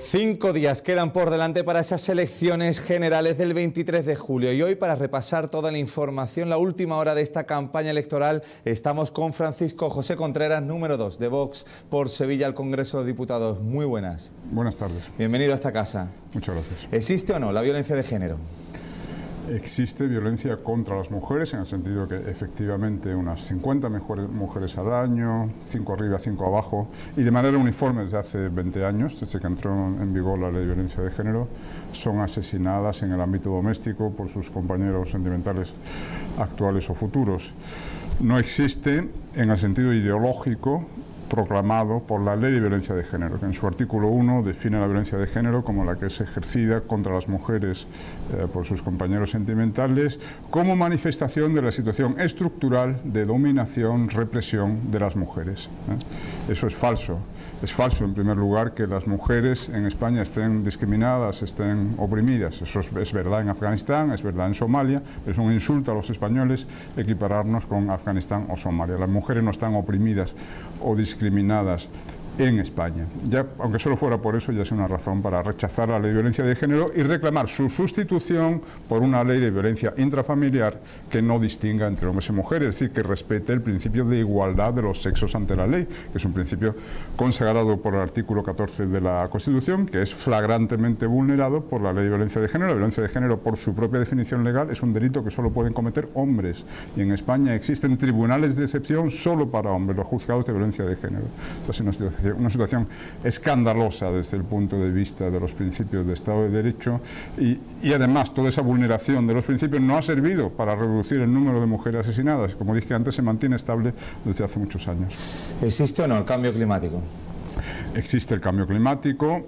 5 días quedan por delante para esas elecciones generales del 23 de julio y hoy, para repasar toda la información, la última hora de esta campaña electoral, estamos con Francisco José Contreras, número 2 de Vox por Sevilla al Congreso de Diputados. Muy buenas. Buenas tardes. Bienvenido a esta casa. Muchas gracias. ¿Existe o no la violencia de género? Existe violencia contra las mujeres, en el sentido que efectivamente unas 50 mujeres al año, 5 arriba, 5 abajo, y de manera uniforme desde hace 20 años, desde que entró en vigor la ley de violencia de género, son asesinadas en el ámbito doméstico por sus compañeros sentimentales actuales o futuros. No existe en el sentido ideológico proclamado por la Ley de Violencia de Género, que en su artículo 1 define la violencia de género como la que es ejercida contra las mujeres por sus compañeros sentimentales como manifestación de la situación estructural de dominación, represión de las mujeres. Eso es falso. Es falso, en primer lugar, que las mujeres en España estén discriminadas, estén oprimidas. Eso es verdad en Afganistán, es verdad en Somalia. Es un insulto a los españoles equipararnos con Afganistán o Somalia. Las mujeres no están oprimidas o discriminadas en España. Ya, aunque solo fuera por eso, ya es una razón para rechazar la ley de violencia de género y reclamar su sustitución por una ley de violencia intrafamiliar que no distinga entre hombres y mujeres, es decir, que respete el principio de igualdad de los sexos ante la ley, que es un principio consagrado por el artículo 14 de la Constitución, que es flagrantemente vulnerado por la ley de violencia de género. La violencia de género, por su propia definición legal, es un delito que solo pueden cometer hombres, y en España existen tribunales de excepción solo para hombres, los juzgados de violencia de género. Entonces, una situación escandalosa desde el punto de vista de los principios de Estado de Derecho y además toda esa vulneración de los principios no ha servido para reducir el número de mujeres asesinadas. Como dije antes, se mantiene estable desde hace muchos años. ¿Existe o no el cambio climático? Existe el cambio climático.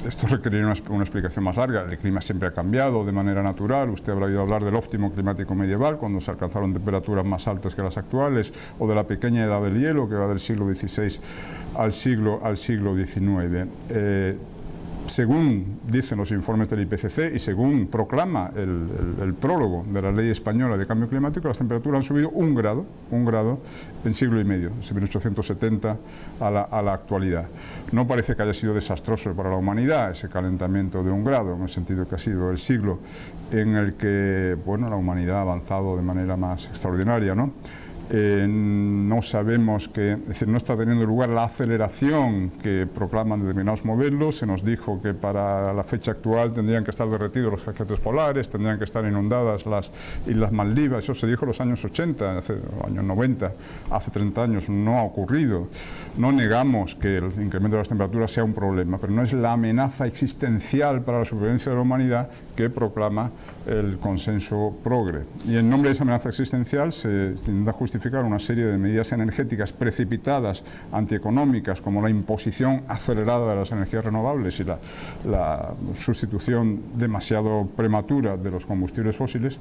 Esto requeriría una explicación más larga. El clima siempre ha cambiado de manera natural. Usted habrá oído hablar del óptimo climático medieval, cuando se alcanzaron temperaturas más altas que las actuales, o de la pequeña edad del hielo, que va del siglo XVI al siglo XIX. Según dicen los informes del IPCC y según proclama el prólogo de la Ley Española de Cambio Climático, las temperaturas han subido un grado en siglo y medio, desde 1870 a la actualidad. No parece que haya sido desastroso para la humanidad ese calentamiento de 1 grado, en el sentido que ha sido el siglo en el que, bueno, la humanidad ha avanzado de manera más extraordinaria, ¿no? No sabemos es decir, no está teniendo lugar la aceleración que proclaman determinados modelos. Se nos dijo que para la fecha actual tendrían que estar derretidos los casquetes polares, tendrían que estar inundadas las Islas Maldivas. Eso se dijo en los años 80, hace los años 90, hace 30 años. No ha ocurrido. No negamos que el incremento de las temperaturas sea un problema, pero no es la amenaza existencial para la supervivencia de la humanidad que proclama el consenso progre. Y en nombre de esa amenaza existencial se intenta justificar una serie de medidas energéticas precipitadas, antieconómicas, como la imposición acelerada de las energías renovables y la sustitución demasiado prematura de los combustibles fósiles,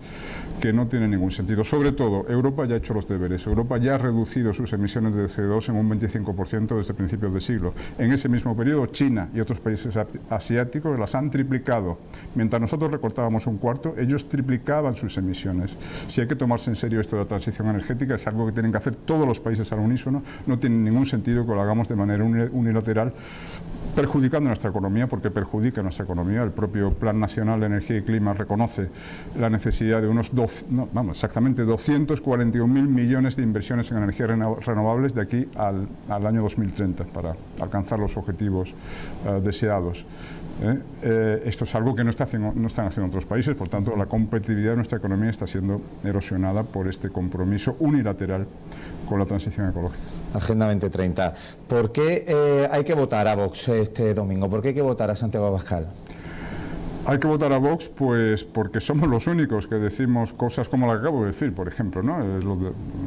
que no tiene ningún sentido. Sobre todo, Europa ya ha hecho los deberes. Europa ya ha reducido sus emisiones de CO2 en un 25% desde principios de siglo. En ese mismo periodo, China y otros países asiáticos las han triplicado. Mientras nosotros recortábamos 1/4, ellos triplicaban sus emisiones. Si hay que tomarse en serio esto de la transición energética, es algo que tienen que hacer todos los países al unísono. No tiene ningún sentido que lo hagamos de manera unilateral, perjudicando nuestra economía, porque perjudica nuestra economía. El propio Plan Nacional de Energía y Clima reconoce la necesidad de exactamente 241.000 millones de inversiones en energías renovables de aquí al año 2030 para alcanzar los objetivos deseados. Esto es algo que no están haciendo otros países, por tanto la competitividad de nuestra economía está siendo erosionada por este compromiso unilateral con la transición ecológica. Agenda 2030. ¿Por qué hay que votar a Vox este domingo? ¿Por qué hay que votar a Santiago Abascal? Hay que votar a Vox, pues porque somos los únicos que decimos cosas como la que acabo de decir, por ejemplo, ¿no?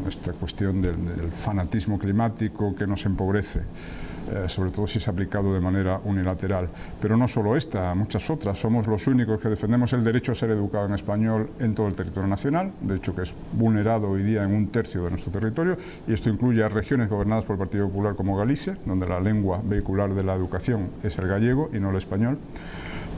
Esta cuestión del fanatismo climático que nos empobrece. Sobre todo si es aplicado de manera unilateral. Pero no solo esta, muchas otras. Somos los únicos que defendemos el derecho a ser educado en español en todo el territorio nacional, de hecho que es vulnerado hoy día en 1/3 de nuestro territorio, y esto incluye a regiones gobernadas por el Partido Popular como Galicia, donde la lengua vehicular de la educación es el gallego y no el español.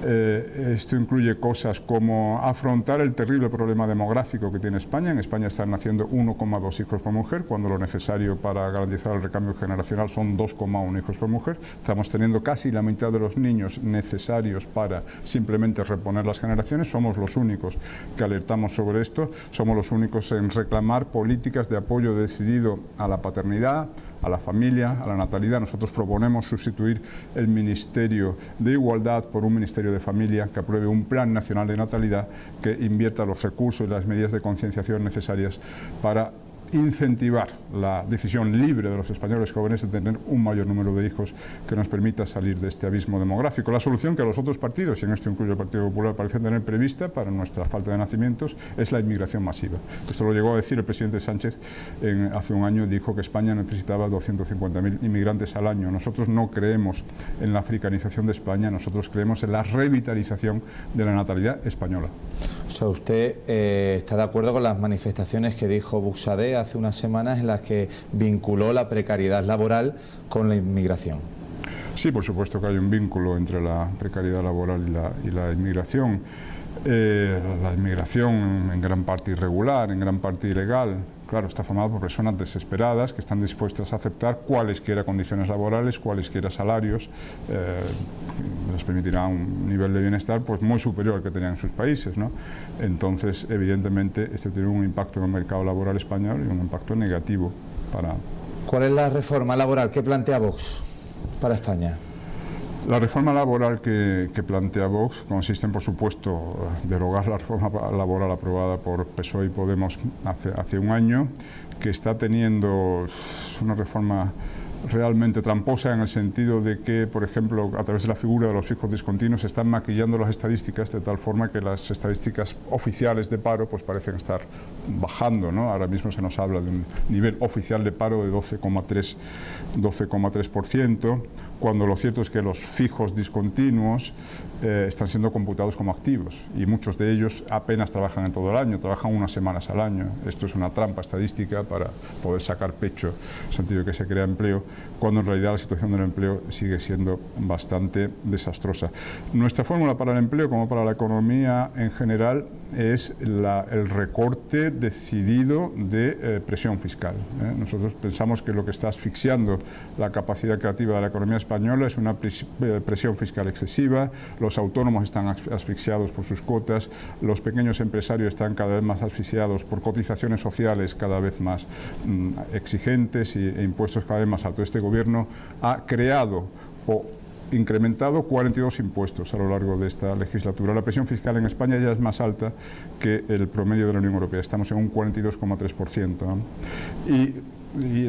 Esto incluye cosas como afrontar el terrible problema demográfico que tiene España. En España están naciendo 1,2 hijos por mujer, cuando lo necesario para garantizar el recambio generacional son 2,1 hijos por mujer. Estamos teniendo casi la mitad de los niños necesarios para simplemente reponer las generaciones. Somos los únicos que alertamos sobre esto, somos los únicos en reclamar políticas de apoyo decidido a la paternidad, a la familia, a la natalidad. Nosotros proponemos sustituir el Ministerio de Igualdad por un Ministerio de Familia que apruebe un plan nacional de natalidad que invierta los recursos y las medidas de concienciación necesarias para incentivar la decisión libre de los españoles jóvenes de tener un mayor número de hijos que nos permita salir de este abismo demográfico. La solución que los otros partidos, y en esto incluye el Partido Popular, parecen tener prevista para nuestra falta de nacimientos es la inmigración masiva. Esto lo llegó a decir el presidente Sánchez hace un año, dijo que España necesitaba 250.000 inmigrantes al año. Nosotros no creemos en la africanización de España, nosotros creemos en la revitalización de la natalidad española. O sea, ¿usted está de acuerdo con las manifestaciones que dijo Buxadé hace unas semanas en las que vinculó la precariedad laboral con la inmigración? Sí, por supuesto que hay un vínculo entre la precariedad laboral y la inmigración. La inmigración en gran parte irregular, en gran parte ilegal, claro, está formada por personas desesperadas que están dispuestas a aceptar cualesquiera condiciones laborales, cualesquiera salarios, les permitirá un nivel de bienestar pues muy superior al que tenían en sus países, ¿no? Entonces, evidentemente, esto tiene un impacto en el mercado laboral español y un impacto negativo para... ¿Cuál es la reforma laboral que plantea Vox para España? La reforma laboral que plantea Vox consiste en, por supuesto, derogar la reforma laboral aprobada por PSOE y Podemos hace un año, que está teniendo una reforma realmente tramposa en el sentido de que, por ejemplo, a través de la figura de los fijos discontinuos se están maquillando las estadísticas de tal forma que las estadísticas oficiales de paro pues parecen estar bajando, ¿no? Ahora mismo se nos habla de un nivel oficial de paro de 12,3%, cuando lo cierto es que los fijos discontinuos están siendo computados como activos y muchos de ellos apenas trabajan en todo el año, trabajan unas semanas al año. Esto es una trampa estadística para poder sacar pecho, en el sentido de que se crea empleo, cuando en realidad la situación del empleo sigue siendo bastante desastrosa. Nuestra fórmula para el empleo, como para la economía en general, es el recorte decidido de presión fiscal. Nosotros pensamos que lo que está asfixiando la capacidad creativa de la economía española es una presión fiscal excesiva. Los autónomos están asfixiados por sus cuotas, los pequeños empresarios están cada vez más asfixiados por cotizaciones sociales cada vez más exigentes e impuestos cada vez más altos. Este gobierno ha creado o incrementado 42 impuestos a lo largo de esta legislatura. La presión fiscal en España ya es más alta que el promedio de la Unión Europea. Estamos en un 42,3%, ¿no? Y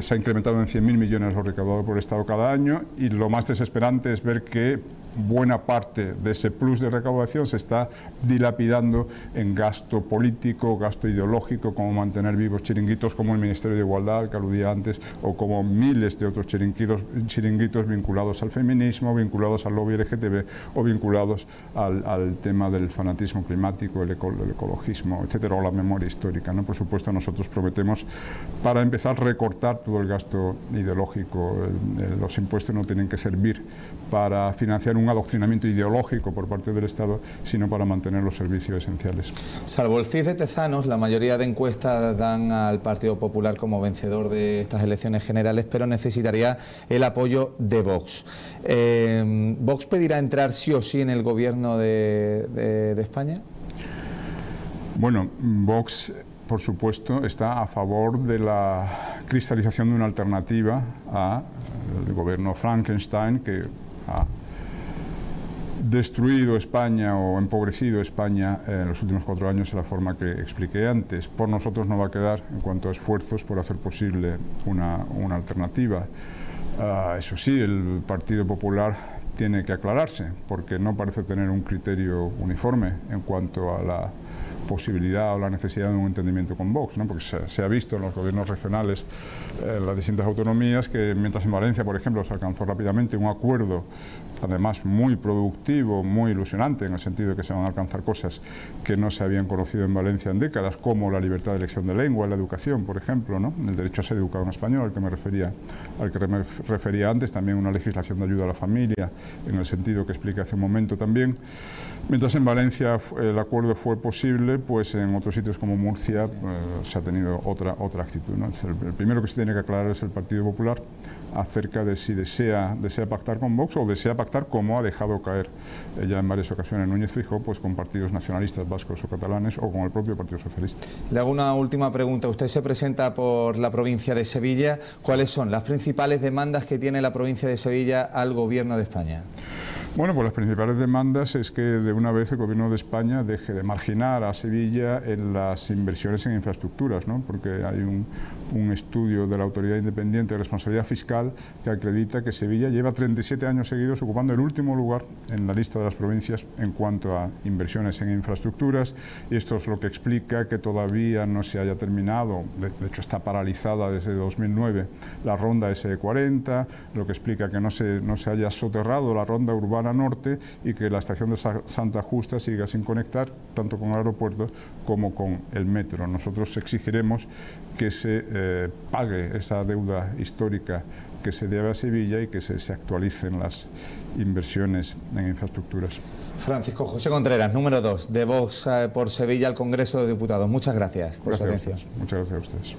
se ha incrementado en 100.000 millones lo recaudado por el Estado cada año, y lo más desesperante es ver que buena parte de ese plus de recaudación se está dilapidando en gasto político, gasto ideológico, como mantener vivos chiringuitos como el Ministerio de Igualdad, al que aludía antes, o como miles de otros chiringuitos vinculados al feminismo, vinculados al lobby LGTB o vinculados al tema del fanatismo climático, el ecologismo, etcétera, o la memoria histórica, ¿no? Por supuesto, nosotros prometemos, para empezar, recortar todo el gasto ideológico. Los impuestos no tienen que servir para financiar un adoctrinamiento ideológico por parte del Estado, sino para mantener los servicios esenciales. Salvo el CIS de Tezanos, la mayoría de encuestas dan al Partido Popular como vencedor de estas elecciones generales, pero necesitaría el apoyo de Vox. ¿Vox pedirá entrar sí o sí en el gobierno de España? Bueno, Vox, por supuesto, está a favor de la cristalización de una alternativa al gobierno Frankenstein, que ha destruido España o empobrecido España en los últimos 4 años de la forma que expliqué antes. Por nosotros no va a quedar, en cuanto a esfuerzos, por hacer posible una alternativa. Eso sí, el Partido Popular tiene que aclararse, porque no parece tener un criterio uniforme en cuanto a la posibilidad o la necesidad de un entendimiento con Vox, ¿no? Porque se ha visto en los gobiernos regionales, en las distintas autonomías, que mientras en Valencia, por ejemplo, se alcanzó rápidamente un acuerdo, además muy productivo, muy ilusionante, en el sentido de que se van a alcanzar cosas que no se habían conocido en Valencia en décadas, como la libertad de elección de lengua, la educación, por ejemplo, ¿no? El derecho a ser educado en español, al que me refería antes, también una legislación de ayuda a la familia, en el sentido que expliqué hace un momento también. Mientras en Valencia el acuerdo fue posible, pues en otros sitios como Murcia se ha tenido otra actitud, ¿no? El primero que se tiene que aclarar es el Partido Popular acerca de si desea pactar con Vox o desea pactar, como ha dejado caer ya en varias ocasiones Núñez Feijóo, pues con partidos nacionalistas vascos o catalanes o con el propio Partido Socialista. Le hago una última pregunta. Usted se presenta por la provincia de Sevilla. ¿Cuáles son las principales demandas que tiene la provincia de Sevilla al Gobierno de España? Bueno, pues las principales demandas es que de una vez el Gobierno de España deje de marginar a Sevilla en las inversiones en infraestructuras, ¿no? Porque hay un estudio de la Autoridad Independiente de Responsabilidad Fiscal que acredita que Sevilla lleva 37 años seguidos ocupando el último lugar en la lista de las provincias en cuanto a inversiones en infraestructuras, y esto es lo que explica que todavía no se haya terminado, de hecho está paralizada desde 2009, la ronda S40, lo que explica que no se haya soterrado la ronda urbana norte y que la estación de Santa Justa siga sin conectar tanto con el aeropuerto como con el metro. Nosotros exigiremos que se pague esa deuda histórica que se debe a Sevilla y que se actualicen las inversiones en infraestructuras. Francisco José Contreras, número 2 de Vox por Sevilla al Congreso de Diputados. Muchas gracias por su atención. Muchas gracias a ustedes.